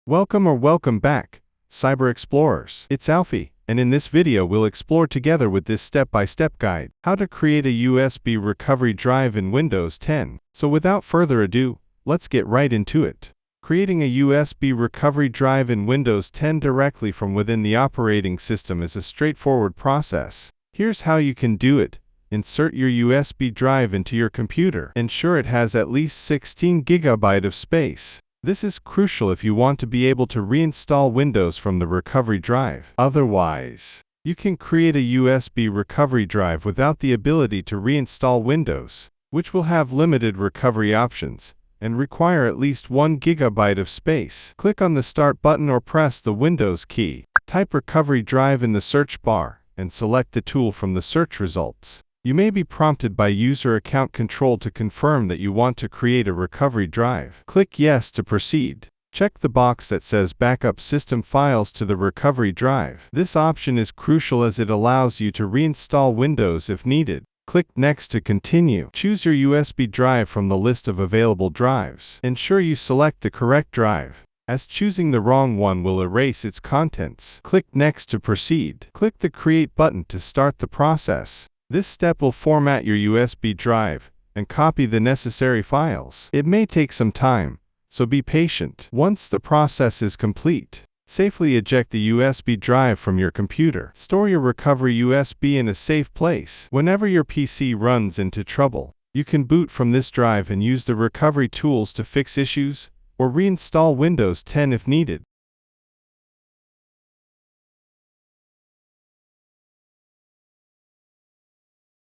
Welcome back, Cyber Explorers. It's Alfie, and in this video we'll explore together with this step-by-step guide, how to create a USB recovery drive in Windows 10. So without further ado, let's get right into it. Creating a USB recovery drive in Windows 10 directly from within the operating system is a straightforward process. Here's how you can do it. Insert your USB drive into your computer. Ensure it has at least 16 GB of space. This is crucial if you want to be able to reinstall Windows from the recovery drive. Otherwise, you can create a USB recovery drive without the ability to reinstall Windows, which will have limited recovery options and require at least 1 GB of space. Click on the Start button or press the Windows key. Type recovery drive in the search bar and select the tool from the search results. You may be prompted by user account control to confirm that you want to create a recovery drive. Click Yes to proceed. Check the box that says Backup System Files to the recovery drive. This option is crucial as it allows you to reinstall Windows if needed. Click Next to continue. Choose your USB drive from the list of available drives. Ensure you select the correct drive, as choosing the wrong one will erase its contents. Click Next to proceed. Click the Create button to start the process. This step will format your USB drive and copy the necessary files. It may take some time, so be patient. Once the process is complete, safely eject the USB drive from your computer. Store your recovery USB in a safe place. Whenever your PC runs into trouble, you can boot from this drive and use the recovery tools to fix issues or reinstall Windows 10 if needed.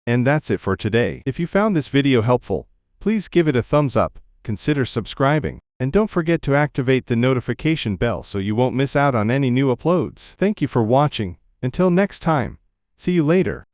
And that's it for today. If you found this video helpful, please give it a thumbs up, consider subscribing, and don't forget to activate the notification bell so you won't miss out on any new uploads. Thank you for watching. Until next time, see you later.